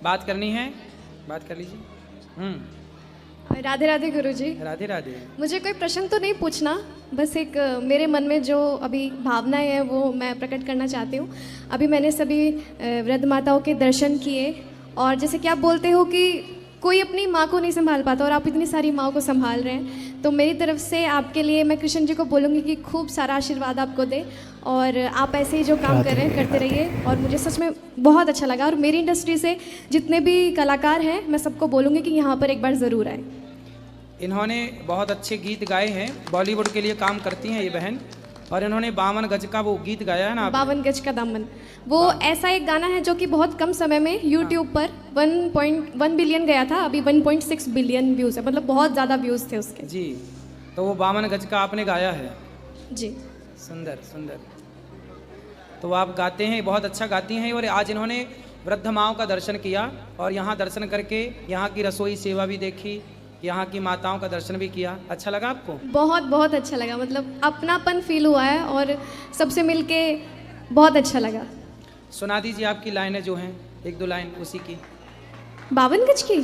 बात करनी है, बात कर लीजिए। राधे राधे गुरुजी। राधे राधे। मुझे कोई प्रश्न तो नहीं पूछना, बस एक मेरे मन में जो अभी भावनाएं हैं वो मैं प्रकट करना चाहती हूँ। अभी मैंने सभी वृद्ध माताओं के दर्शन किए, और जैसे कि आप बोलते हो कि कोई अपनी माँ को नहीं संभाल पाता और आप इतनी सारी माँ को संभाल रहे हैं, तो मेरी तरफ से आपके लिए मैं कृष्ण जी को बोलूँगी कि खूब सारा आशीर्वाद आपको दे, और आप ऐसे ही जो काम कर रहे हैं करते रहिए। और मुझे सच में बहुत अच्छा लगा, और मेरी इंडस्ट्री से जितने भी कलाकार हैं मैं सबको बोलूँगी कि यहाँ पर एक बार ज़रूर आए। इन्होंने बहुत अच्छे गीत गाए हैं, बॉलीवुड के लिए काम करती हैं ये बहन, और इन्होंने 52 गज का वो गीत गाया है ना, 52 गज का दामन, वो ऐसा एक गाना है जो कि बहुत कम समय में YouTube पर 1.1 बिलियन गया था, अभी 1.6 बिलियन व्यूज़ है, मतलब बहुत ज़्यादा व्यूज़ थे उसके। जी, तो वो 52 गज का आपने गाया है। जी, सुंदर सुंदर। तो आप गाते हैं, बहुत अच्छा गाती हैं, और आज इन्होंने वृद्ध माँओं का दर्शन किया, और यहाँ दर्शन करके यहाँ की रसोई सेवा भी देखी, यहाँ की माताओं का दर्शन भी किया। अच्छा लगा आपको? बहुत बहुत अच्छा लगा, मतलब अपनापन फील हुआ है और सबसे मिलके बहुत अच्छा लगा। सुना दीजिए आपकी लाइनें जो हैं, एक दो लाइन उसी की। 52 गज की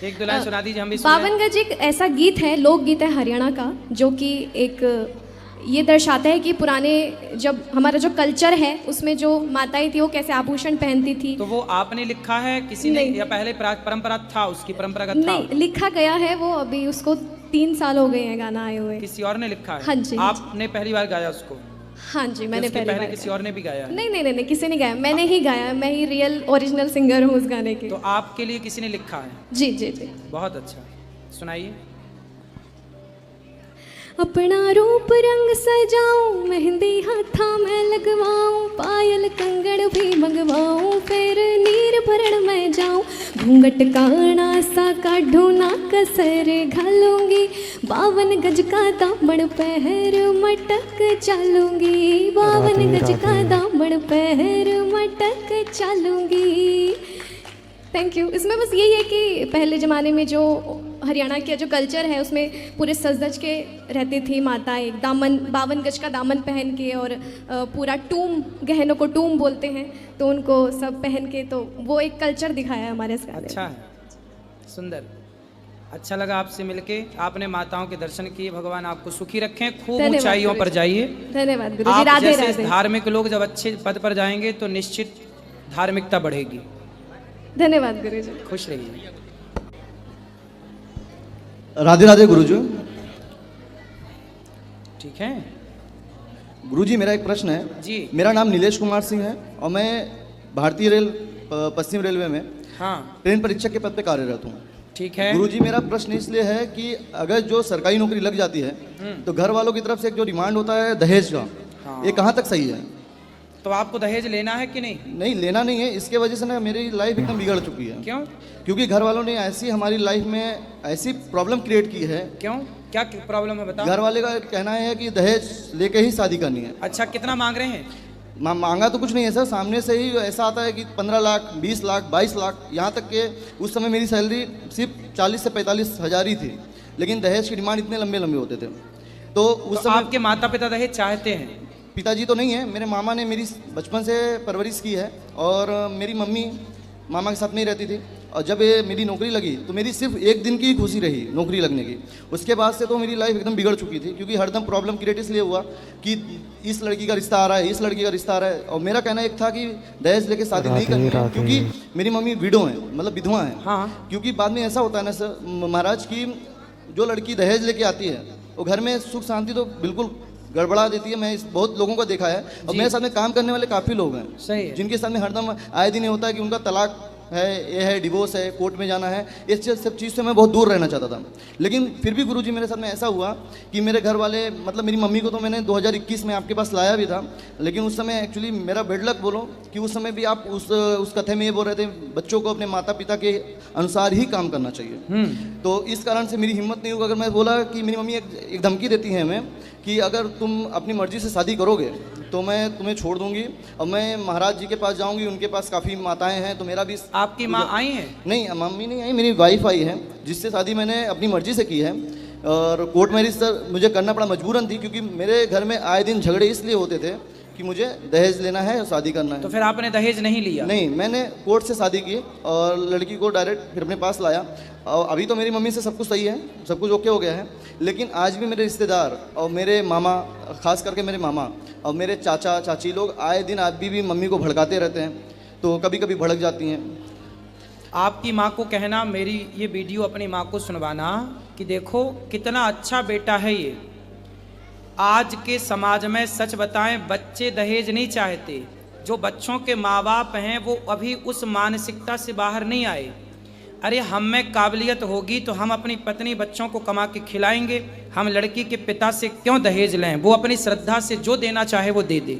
एक दो लाइन सुना दीजिए, हम भी सुन लें। 52 गज एक ऐसा गीत है, लोकगीत है हरियाणा का, जो कि एक ये दर्शाता है कि पुराने जब हमारा जो कल्चर है उसमें जो माताएं थी वो कैसे आभूषण पहनती थी। तो वो आपने लिखा है किसी ने, या पहले परंपरा था उसकी, परंपरागत था? नहीं, लिखा गया है वो, अभी उसको 3 साल हो गए हैं गाना आए हुए। किसी और ने लिखा है? हाँ जी। आपने पहली बार गाया उसको? हाँ जी, मैंने पहले बार किसी और ने भी गाया? नहीं नहीं नहीं, किसी ने गाया, मैंने ही गाया, मैं ही रियल ओरिजिनल सिंगर हूँ उस गाने की। तो आपके लिए किसी ने लिखा है? जी जी जी। बहुत अच्छा, सुनाइए। अपना रूप रंग सजाऊं, मेहंदी हाथा में लगवाऊं, पायल कंगड़ भी मंगवाऊं, फिर नीर भरण में जाऊं, घूंघट काना सा काढूं ना कसर घालूंगी, 52 गज का दामन पहर मटक चालूंगी, 52 गज का दामन पहर मटक चालूंगी। Thank you. इसमें बस यही है कि पहले ज़माने में जो हरियाणा का जो कल्चर है उसमें पूरे सज धज के रहती थी माताएं, दामन 52 गज का दामन पहन के, और पूरा टूम, गहनों को टूम बोलते हैं, तो उनको सब पहन के, तो वो एक कल्चर दिखाया है हमारे इसका। अच्छा है, सुंदर, अच्छा लगा आपसे मिलके। आपने माताओं के दर्शन किए, भगवान आपको सुखी रखें, खूब ऊंचाइयों पर जाइए। धन्यवाद गुरुजी। राधे राधे। धार्मिक लोग जब अच्छे पद पर जाएंगे तो निश्चित धार्मिकता बढ़ेगी। धन्यवाद गुरुजी। खुश रहिए। राधे राधे गुरुजी। ठीक है गुरुजी, मेरा एक प्रश्न है जी। मेरा नाम नीलेश कुमार सिंह है और मैं भारतीय रेल पश्चिम रेलवे में ट्रेन परीक्षक के पद पे कार्यरत हूँ। ठीक है गुरुजी, मेरा प्रश्न इसलिए है कि अगर जो सरकारी नौकरी लग जाती है तो घर वालों की तरफ से एक जो डिमांड होता है दहेज का, ये कहाँ तक सही है? तो आपको दहेज लेना है कि नहीं? नहीं, लेना नहीं है। इसके वजह से ना मेरी लाइफ एकदम बिगड़ चुकी है। क्यों? क्योंकि घर वालों ने ऐसी हमारी लाइफ में ऐसी प्रॉब्लम क्रिएट की है। क्यों, क्या प्रॉब्लम है बताओ? घर वाले का कहना है कि दहेज लेके ही शादी करनी है। अच्छा, कितना मांग रहे हैं? मांगा तो कुछ नहीं है सर, सामने से ही ऐसा आता है कि 15 लाख, 20 लाख, 22 लाख, यहाँ तक के उस समय मेरी सैलरी सिर्फ 40 से 45 हज़ार ही थी, लेकिन दहेज की डिमांड इतने लंबे लंबे होते थे। तो उस समय आपके माता पिता दहेज चाहते हैं? पिताजी तो नहीं है, मेरे मामा ने मेरी बचपन से परवरिश की है, और मेरी मम्मी मामा के साथ में ही रहती थी। और जब ये मेरी नौकरी लगी तो मेरी सिर्फ एक दिन की खुशी रही नौकरी लगने की। उसके बाद से तो मेरी लाइफ एकदम बिगड़ चुकी थी, क्योंकि हरदम प्रॉब्लम क्रिएट इसलिए हुआ कि इस लड़की का रिश्ता आ रहा है, इस लड़की का रिश्ता आ रहा है। और मेरा कहना एक था कि दहेज लेके शादी नहीं करनी है, क्योंकि मेरी मम्मी विडो है, मतलब विधवा है। हाँ। क्योंकि बाद में ऐसा होता है ना सर महाराज की जो लड़की दहेज लेके आती है वो घर में सुख शांति तो बिल्कुल गड़बड़ा देती है। मैं बहुत लोगों को देखा है, और मेरे साथ में काम करने वाले काफ़ी लोग हैं सही है, जिनके साथ में हरदम आए दिन ये होता है कि उनका तलाक है, ये है, डिवोर्स है, कोर्ट में जाना है। इस सब चीज़ से मैं बहुत दूर रहना चाहता था। लेकिन फिर भी गुरुजी मेरे साथ में ऐसा हुआ कि मेरे घर वाले, मतलब मेरी मम्मी को तो मैंने 2021 में आपके पास लाया भी था, लेकिन उस समय एक्चुअली मेरा बेड लक बोलो कि उस समय भी आप उस कथे में ये बोल रहे थे बच्चों को अपने माता पिता के अनुसार ही काम करना चाहिए। तो इस कारण से मेरी हिम्मत नहीं होगी। अगर मैं बोला कि मेरी मम्मी एक धमकी देती है हमें कि अगर तुम अपनी मर्जी से शादी करोगे तो मैं तुम्हें छोड़ दूंगी, और मैं महाराज जी के पास जाऊंगी, उनके पास काफ़ी माताएं हैं, तो मेरा भी। आपकी माँ आई हैं? नहीं, मम्मी नहीं आई, मेरी वाइफ आई है, जिससे शादी मैंने अपनी मर्जी से की है। और कोर्ट मैरिज सर मुझे करना पड़ा, मजबूरन थी, क्योंकि मेरे घर में आए दिन झगड़े इसलिए होते थे कि मुझे दहेज लेना है और शादी करना है। तो फिर आपने दहेज नहीं लिया? नहीं, मैंने कोर्ट से शादी की और लड़की को डायरेक्ट फिर अपने पास लाया। और अभी तो मेरी मम्मी से सब कुछ सही है, सब कुछ ओके हो गया है, लेकिन आज भी मेरे रिश्तेदार और मेरे मामा, खास करके मेरे मामा और मेरे चाचा चाची लोग आए दिन अभी भी मम्मी को भड़काते रहते हैं, तो कभी कभी भड़क जाती हैं। आपकी माँ को कहना, मेरी ये वीडियो अपनी माँ को सुनवाना कि देखो कितना अच्छा बेटा है ये। आज के समाज में सच बताएं, बच्चे दहेज नहीं चाहते। जो बच्चों के माँ बाप हैं वो अभी उस मानसिकता से बाहर नहीं आए। अरे हम में काबिलियत होगी तो हम अपनी पत्नी बच्चों को कमा के खिलाएंगे, हम लड़की के पिता से क्यों दहेज लें? वो अपनी श्रद्धा से जो देना चाहे वो दे दे,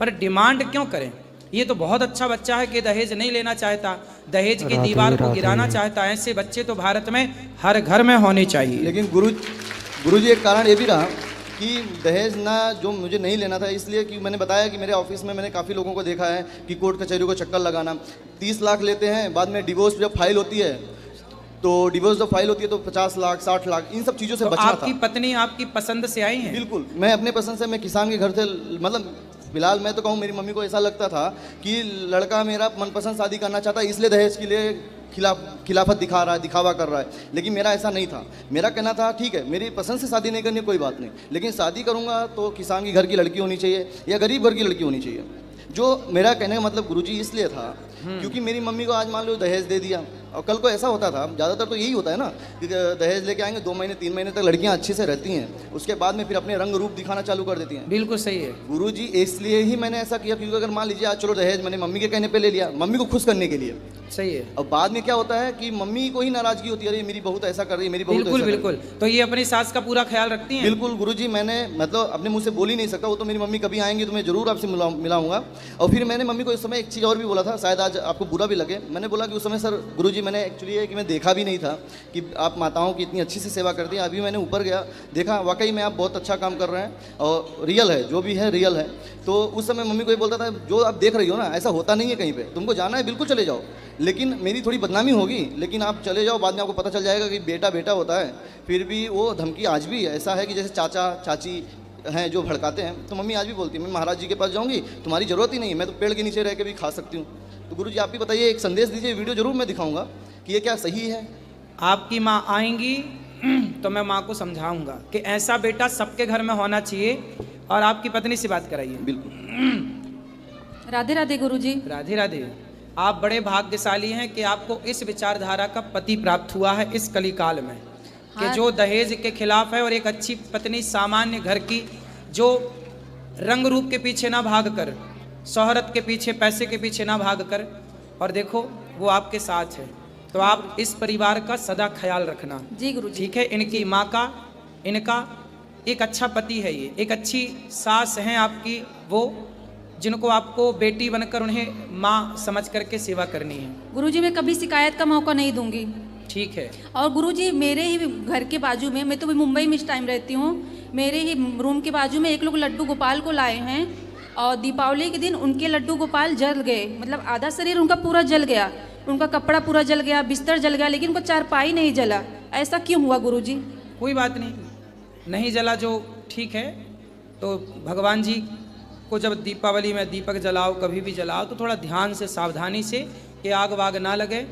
पर डिमांड क्यों करें? ये तो बहुत अच्छा बच्चा है कि दहेज नहीं लेना चाहता, दहेज की दीवार को गिराना चाहता। ऐसे बच्चे तो भारत में हर घर में होने चाहिए। लेकिन गुरुजी एक कारण ये भी रहा कि दहेज ना जो मुझे नहीं लेना था, इसलिए कि मैंने बताया कि मेरे ऑफिस में मैंने काफ़ी लोगों को देखा है कि कोर्ट कचहरी को चक्कर लगाना, 30 लाख लेते हैं, बाद में डिवोर्स जब फाइल होती है तो डिवोर्स जब फाइल होती है तो 50 लाख 60 लाख इन सब चीज़ों से तो बचना था। आपकी पत्नी आपकी पसंद से आई है? बिल्कुल, मैं अपने पसंद से, मैं किसान के घर से, मतलब फिलहाल मैं तो कहूँ मेरी मम्मी को ऐसा लगता था कि लड़का मेरा मनपसंद शादी करना चाहता है, इसलिए दहेज के लिए खिलाफत दिखा रहा है, दिखावा कर रहा है। लेकिन मेरा ऐसा नहीं था। मेरा कहना था ठीक है, मेरी पसंद से शादी नहीं करनी कोई बात नहीं, लेकिन शादी करूँगा तो किसान के घर की लड़की होनी चाहिए या गरीब घर की लड़की होनी चाहिए। जो मेरा कहने का मतलब गुरुजी इसलिए था क्योंकि मेरी मम्मी को आज मान लो दहेज दे दिया और कल को ऐसा होता था, ज़्यादातर तो यही होता है ना कि दहेज लेके आएंगे, 2 महीने 3 महीने तक लड़कियां अच्छे से रहती हैं, उसके बाद में फिर अपने रंग रूप दिखाना चालू कर देती हैं। बिल्कुल सही है गुरुजी, इसलिए ही मैंने ऐसा किया क्योंकि अगर मान लीजिए आज चलो दहेज मैंने मम्मी के कहने पे ले लिया, मम्मी को खुश करने के लिए, सही है। अब बाद में क्या होता है कि मम्मी को ही नाराजगी होती है, अरे मेरी बहुत ऐसा कर रही है, मेरी बहुत बिल्कुल बिल्कुल। तो ये अपनी सास का पूरा ख्याल रखती हैं? बिल्कुल गुरुजी, मैंने मतलब अपने मुंह से बोल ही नहीं सकता, वो तो मेरी मम्मी कभी आएंगी तो मैं जरूर आपसे मिलाऊंगा। और फिर मैंने मम्मी को इस समय एक चीज़ और भी बोला था, शायद आज आपको बुरा भी लगे। मैंने बोला कि उस समय सर गुरुजी मैंने एक्चुअली है कि मैं देखा भी नहीं था कि आप माताओं की इतनी अच्छी से सेवा करती हैं। अभी मैंने ऊपर गया, देखा वाकई में आप बहुत अच्छा काम कर रहे हैं और रियल है, जो भी है रियल है। तो उस समय मम्मी को ये बोलता था, जो आप देख रही हो ना ऐसा होता नहीं है कहीं पे, तुमको जाना है बिल्कुल चले जाओ, लेकिन मेरी थोड़ी बदनामी होगी, लेकिन आप चले जाओ, बाद में आपको पता चल जाएगा कि बेटा बेटा होता है। फिर भी वो धमकी आज भी ऐसा है कि जैसे चाचा चाची हैं जो भड़काते हैं, तो मम्मी आज भी बोलती है मैं महाराज जी के पास जाऊंगी, तुम्हारी ज़रूरत ही नहीं, मैं तो पेड़ के नीचे रह के भी खा सकती हूँ। तो गुरुजी आप भी बताइए, एक संदेश दीजिए, वीडियो जरूर मैं दिखाऊंगा कि ये क्या सही है। आपकी माँ आएंगी तो मैं माँ को समझाऊंगा कि ऐसा बेटा सबके घर में होना चाहिए, और आपकी पत्नी से बात कराइए। बिल्कुल। राधे राधे गुरुजी। राधे राधे। आप बड़े भाग्यशाली हैं कि आपको इस विचारधारा का पति प्राप्त हुआ है इस कलिकाल में, कि जो दहेज के खिलाफ है, और एक अच्छी पत्नी सामान्य घर की, जो रंग रूप के पीछे ना भागकर, शोहरत के पीछे, पैसे के पीछे ना भागकर, और देखो वो आपके साथ है। तो आप इस परिवार का सदा ख्याल रखना। जी गुरुजी। ठीक है। इनकी माँ का, इनका एक अच्छा पति है, ये एक अच्छी सास हैं आपकी, वो जिनको आपको बेटी बनकर उन्हें माँ समझ करके सेवा करनी है। गुरुजी मैं कभी शिकायत का मौका नहीं दूंगी। ठीक है। और गुरुजी मेरे ही घर के बाजू में, मैं तो मुंबई में इस टाइम रहती हूँ, मेरे ही रूम के बाजू में एक लोग लड्डू गोपाल को लाए हैं, और दीपावली के दिन उनके लड्डू गोपाल जल गए, मतलब आधा शरीर उनका पूरा जल गया, उनका कपड़ा पूरा जल गया, बिस्तर जल गया, लेकिन उनका चारपाई नहीं जला। ऐसा क्यों हुआ गुरुजी? कोई बात नहीं, नहीं जला जो ठीक है। तो भगवान जी को जब दीपावली में दीपक जलाओ, कभी भी जलाओ, तो थोड़ा ध्यान से, सावधानी से, कि आग वाग ना लगे।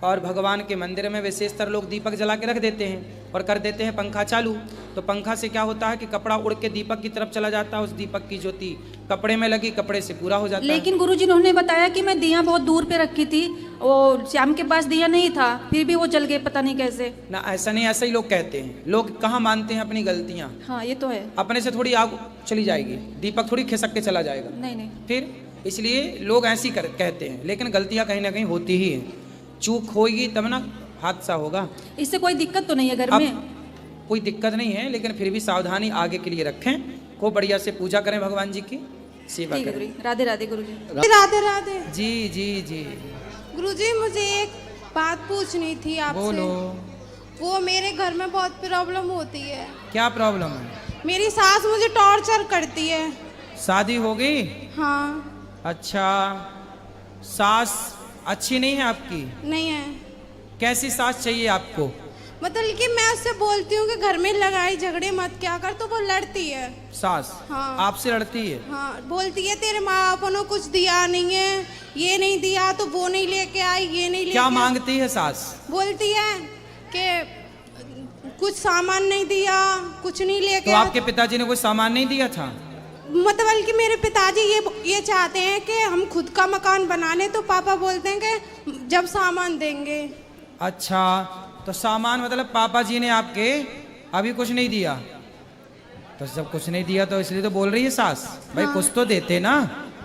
और भगवान के मंदिर में विशेषतर लोग दीपक जला के रख देते हैं और कर देते हैं पंखा चालू। तो पंखा से क्या होता है कि कपड़ा उड़ के दीपक की तरफ चला जाता है, उस दीपक की ज्योति कपड़े में लगी, कपड़े से पूरा हो जाता है। लेकिन गुरुजी उन्होंने बताया कि मैं दिया बहुत दूर पे रखी थी, वो श्याम के पास दिया नहीं था, फिर भी वो जल गए, पता नहीं कैसे। ना ऐसा नहीं, ऐसा ही लोग कहते हैं। लोग कहाँ मानते हैं अपनी गलतियाँ। हाँ ये तो है। अपने से थोड़ी आग चली जाएगी, दीपक थोड़ी खिसक के चला जाएगा। नहीं नहीं। फिर इसलिए लोग ऐसी कहते हैं, लेकिन गलतियाँ कहीं ना कहीं होती ही हैं। चूक होगी तब ना हादसा होगा। इससे कोई दिक्कत तो नहीं है घर में? कोई दिक्कत नहीं है, लेकिन फिर भी सावधानी आगे के लिए रखें। खूब बढ़िया से पूजा करें, भगवान जी की सेवा करें। राधे राधे गुरुजी। राधे राधे। जी जी जी। गुरुजी मुझे एक बात पूछनी थी आपसे। बोलो। वो मेरे घर में बहुत प्रॉब्लम होती है। क्या प्रॉब्लम है? मेरी सास मुझे टॉर्चर करती है। शादी हो गई? हाँ। अच्छा, सास अच्छी नहीं है आपकी? नहीं है। कैसी सास चाहिए आपको? मतलब कि मैं उससे बोलती हूँ कि घर में लड़ाई झगड़े मत क्या कर, तो वो लड़ती है। सास हाँ। आपसे लड़ती है? हाँ, बोलती है तेरे माँ बाप ने कुछ दिया नहीं है, ये नहीं दिया तो वो नहीं लेके आई, ये नहीं लेके क्या आई। मांगती है सास? बोलती है कि कुछ सामान नहीं दिया, कुछ नहीं लेके तो आया। आपके पिताजी ने कोई सामान नहीं दिया था? मतलब कि मेरे पिताजी ये चाहते हैं कि हम खुद का मकान बना लें, तो पापा बोलते हैं कि जब सामान देंगे। अच्छा, तो सामान मतलब पापा जी ने आपके अभी कुछ नहीं दिया? तो जब कुछ नहीं दिया तो इसलिए तो बोल रही है सास, भाई हाँ। कुछ तो देते ना।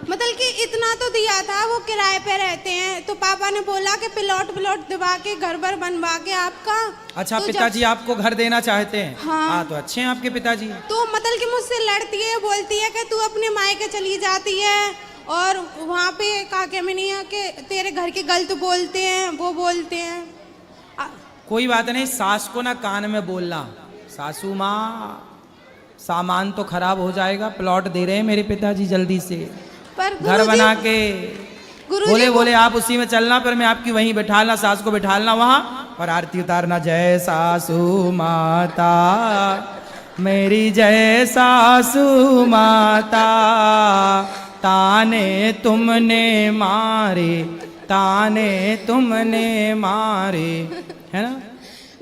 मतलब कि इतना तो दिया था, वो किराए पे रहते हैं, तो पापा ने बोला कि प्लॉट दिवा के घर भर बनवा के आपका। अच्छा, तो पिताजी आपको घर देना चाहते हैं? हाँ। तो अच्छे हैं आपके पिताजी। तो मतलब कि मुझसे लड़ती है, बोलती है कि तू अपने मायके चली जाती है और वहाँ पे काके में नहीं है कि तेरे घर के गलत बोलते हैं, वो बोलते हैं। कोई बात नहीं, सास को ना कान में बोलना, सासू माँ सामान तो खराब हो जाएगा, प्लॉट दे रहे हैं मेरे पिताजी जल्दी से, पर घर बना के गुरुजी बोले आप उसी में चलना, पर मैं आपकी वहीं बैठालना, सास को बैठालना वहां और आरती उतारना। जय सासू माता मेरी, जय सासू माता, ताने तुमने मारे, ताने तुमने मारे, है ना?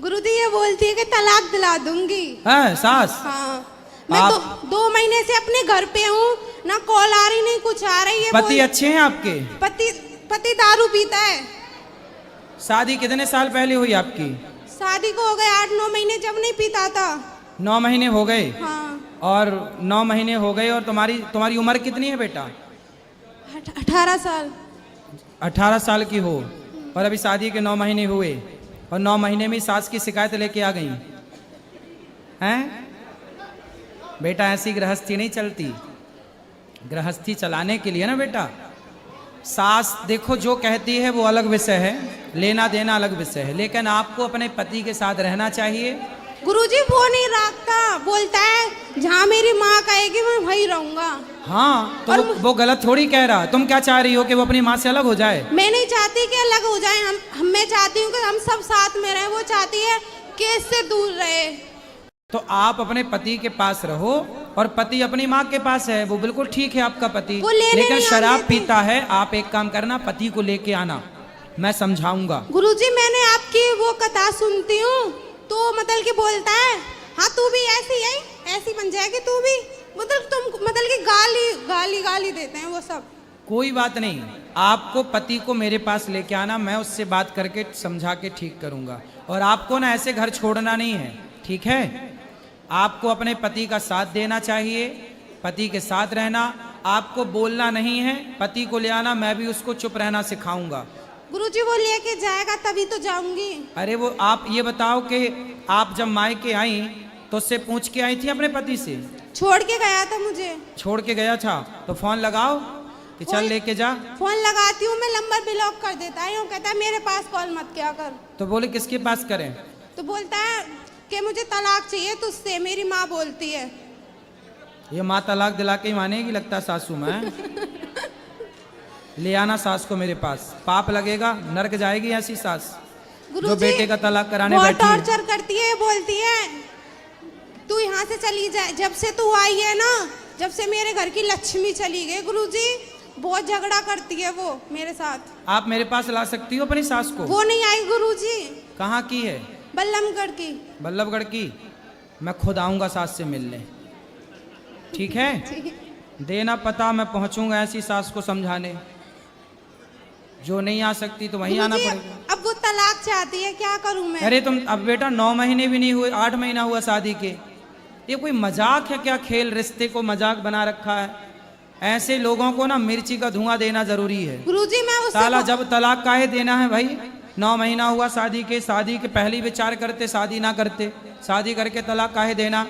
गुरुजी ये बोलती है कि तलाक दिला दूंगी। है सास? हाँ, मैं आप- दो महीने से अपने घर पे हूँ, ना कॉल आ रही नहीं कुछ आ रही है। पति अच्छे हैं आपके? पति दारू पीता है। शादी कितने साल पहले हुई आपकी? शादी को हो गए 8-9 महीने, जब नहीं पीता था। 9 महीने हो गए? हाँ। और 9 महीने हो गए, और तुम्हारी उम्र कितनी है बेटा? 18 साल। 18 साल की हो, और अभी शादी के 9 महीने हुए, और 9 महीने में सास की शिकायत लेके आ गई हैं? बेटा ऐसी गृहस्थी नहीं चलती, गृहस्थी चलाने के लिए ना बेटा, सास देखो जो कहती है वो अलग विषय है, लेना देना अलग विषय है, लेकिन आपको अपने पति के साथ रहना चाहिए। गुरुजी वो नहीं रखता, बोलता है जहाँ मेरी माँ कहेगी मैं वहीं रहूंगा। हाँ, तो वो गलत थोड़ी कह रहा। तुम क्या चाह रही हो कि वो अपनी माँ से अलग हो जाए? मैं नहीं चाहती कि अलग हो जाए, मैं चाहती हूँ कि हम सब साथ में रहें, वो चाहती है कि इससे दूर रहे। तो आप अपने पति के पास रहो, और पति अपनी माँ के पास है, वो बिल्कुल ठीक है आपका पति, वो लेने लेकिन नहीं शराब आते थे। पीता है। आप एक काम करना, पति को लेके आना, मैं समझाऊंगा। गुरुजी मैंने आपकी वो कथा सुनती हूँ, तो मतलब कि बोलता है हाँ तू भी ऐसी है, ऐसी बन जाएगी तू भी, मतलब तुम मतलब कि गाली देते हैं वो सब। कोई बात नहीं, आपको पति को मेरे पास लेके आना, मैं उससे बात करके समझा के ठीक करूंगा। और आपको ना ऐसे घर छोड़ना नहीं है, ठीक है? आपको अपने पति का साथ देना चाहिए, पति के साथ रहना, आपको बोलना नहीं है। पति को ले आना, मैं भी उसको चुप रहना सिखाऊंगा। गुरुजी वो लेके जाएगा तभी तो जाऊंगी। अरे वो आप ये बताओ कि आप जब मायके आई तो उससे पूछ के आई थी अपने पति से? छोड़ के गया था मुझे। छोड़ के गया था, तो फोन लगाओ कि चल लेके जा। फोन लगाती हूँ मैं, नंबर ब्लॉक कर देता है, यूँ कहता है मेरे पास कॉल मत किया कर। तो बोले किसके पास करें? तो बोलता है कि मुझे तलाक चाहिए तुझसे, मेरी माँ बोलती है। ये माँ तलाक दिला के ही मानेगी लगता है सासू में। ले आना सास को मेरे पास, पाप लगेगा, नरक जाएगी ऐसी सास जो बेटे का तलाक कराने बहुत बैठी है। टॉर्चर करती है, बोलती है तू यहाँ से चली जाए, जब से तू आई है ना, जब से मेरे घर की लक्ष्मी चली गई। गुरुजी बहुत झगड़ा करती है वो मेरे साथ। आप मेरे पास ला सकती हो अपनी सास को? वो नहीं आई गुरुजी। कहाँ की है? बल्लभगढ़ की। बल्लभगढ़ की? मैं खुद आऊंगा सास से मिलने, ठीक है? देना पता, मैं पहुंचूंगा ऐसी सास को समझाने। जो नहीं आ सकती तो वहीं आना गुरुजी, पड़ेगा। अब वो तलाक चाहती है, क्या करूं मैं? अरे तुम अब बेटा 9 महीने भी नहीं हुए, 8 महीना हुआ शादी के, ये कोई मजाक है क्या? खेल रिश्ते को मजाक बना रखा है। ऐसे लोगों को ना मिर्ची का धुआं देना जरूरी है। गुरुजी मैं उससे साला जब तलाक काहे देना है भाई? 9 महीना हुआ शादी के, शादी के पहले ही विचार करते, शादी ना करते, शादी करके तलाक काहे देना?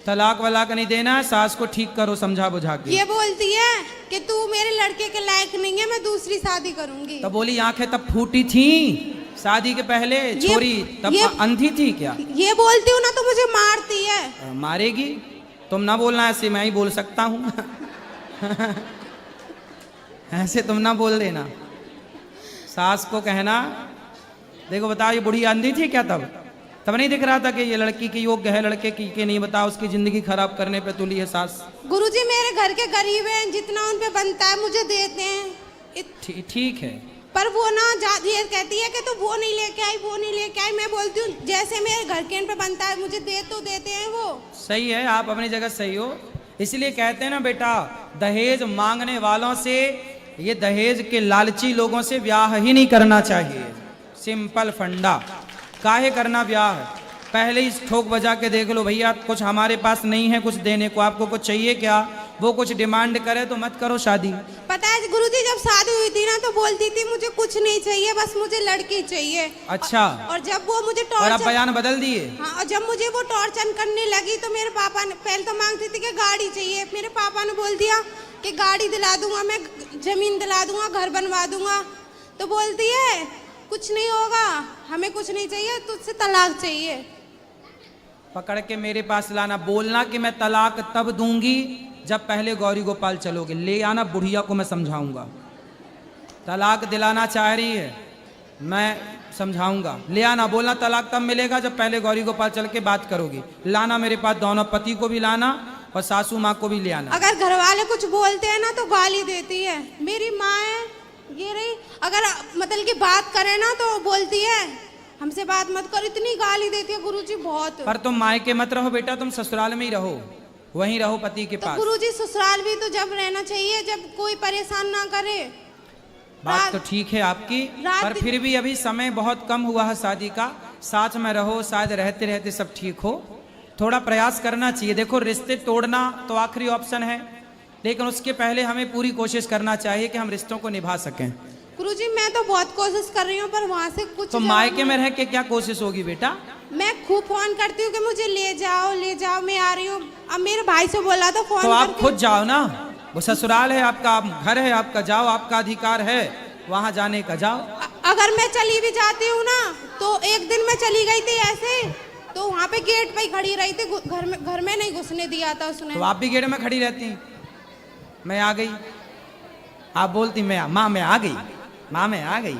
तलाक वलाक नहीं देना है, सास को ठीक करो समझा बुझा के। ये बोलती है कि तू मेरे लड़के के लायक नहीं है, मैं दूसरी शादी करूंगी। तब बोली आंखें तब फूटी थी शादी के पहले? छोरी तब अंधी थी क्या? ये बोलती हूँ ना तो मुझे मारती है। मारेगी? तुम ना बोलना ऐसे, मैं ही बोल सकता हूँ। ऐसे तुम ना बोल देना। सास को कहना देखो बताओ, ये बुढ़ी अंधी थी क्या तब? तब नहीं दिख रहा था कि ये लड़की की योग्य है, लड़के की कि नहीं? बताओ, उसकी जिंदगी खराब करने पे तुली है सास। गुरुजी मेरे घर के गरीब हैं, जितना उन पे बनता है मुझे देते हैं। ठीक है, पर वो ना ये कहती है कि तू वो नहीं लेके आई, वो नहीं लेके आई। मैं बोलती हूँ जैसे मेरे घर के इन पे बनता है मुझे दे तो देते हैं वो। सही है, आप अपनी जगह सही हो। इसलिए कहते हैं ना बेटा, दहेज मांगने वालों से, ये दहेज के लालची लोगों से ब्याह ही नहीं करना चाहिए। सिंपल फंडा। काहे करना ब्याह? पहले ही ठोक बजा के देख लो भैया, कुछ हमारे पास नहीं है कुछ देने को, आपको कुछ चाहिए क्या? वो कुछ डिमांड करे तो मत करो शादी। पता है गुरुजी, जब शादी हुई थी ना तो बोलती थी मुझे कुछ नहीं चाहिए, बस मुझे लड़की चाहिए। अच्छा। और जब वो मुझे और अब बयान बदल दिए? हाँ, और जब मुझे वो टॉर्चर करने लगी तो मेरे पापा ने पहले तो मांगती थी कि गाड़ी चाहिए। मेरे पापा ने बोल दिया कि गाड़ी दिला दूंगा मैं, जमीन दिला दूंगा, घर बनवा दूंगा। तो बोलती है कुछ नहीं होगा, हमें कुछ नहीं चाहिए, तुझसे तलाक चाहिए। पकड़ के मेरे पास लाना, बोलना कि मैं तलाक तब दूंगी जब पहले गौरी गोपाल चलोगे। ले आना, बुढ़िया को मैं समझाऊंगा। तलाक दिलाना चाह रही है, मैं समझाऊंगा। ले आना, बोलना तलाक तब मिलेगा जब पहले गौरी गोपाल चल के बात करोगी। लाना मेरे पास दोनों, पति को भी लाना और सासू माँ को भी ले आना। अगर घर वाले कुछ बोलते हैं ना तो गाली देती है। मेरी माँ है ये रही, अगर मतलब की बात करे ना तो बोलती है हमसे बात मत कर, इतनी गाली देती है गुरुजी बहुत। पर तुम मायके मत रहो बेटा, तुम ससुराल में ही रहो, वहीं रहो पति के तो पास। गुरुजी ससुराल भी तो जब रहना चाहिए जब कोई परेशान ना करे। बात तो ठीक है आपकी, पर फिर भी अभी समय बहुत कम हुआ है शादी का। साथ में रहो, शायद रहते रहते सब ठीक हो। थोड़ा प्रयास करना चाहिए। देखो, रिश्ते तोड़ना तो आखिरी ऑप्शन है, लेकिन उसके पहले हमें पूरी कोशिश करना चाहिए कि हम रिश्तों को निभा सकें। गुरुजी मैं तो बहुत कोशिश कर रही हूँ पर वहाँ से कुछ तो मायके में रह के क्या कोशिश होगी बेटा? मैं खूब फोन करती हूँ कि मुझे ले जाओ ले जाओ, मैं आ रही हूँ। अब मेरे भाई से बोला तो फोन तो आप खुद जाओ ना, वो ससुराल है आपका, घर है आपका, जाओ, आपका अधिकार है वहाँ जाने का, जाओ। अगर मैं चली भी जाती हूँ ना तो एक दिन मैं चली गई थी ऐसे, तो वहाँ पे गेट पे ही खड़ी रही थी, घर में नहीं घुसने दिया था उसने। तो आप भी गेट में खड़ी रहती? मैं आ गई, आप बोलती मैं आ गई, माँ मैं आ गई।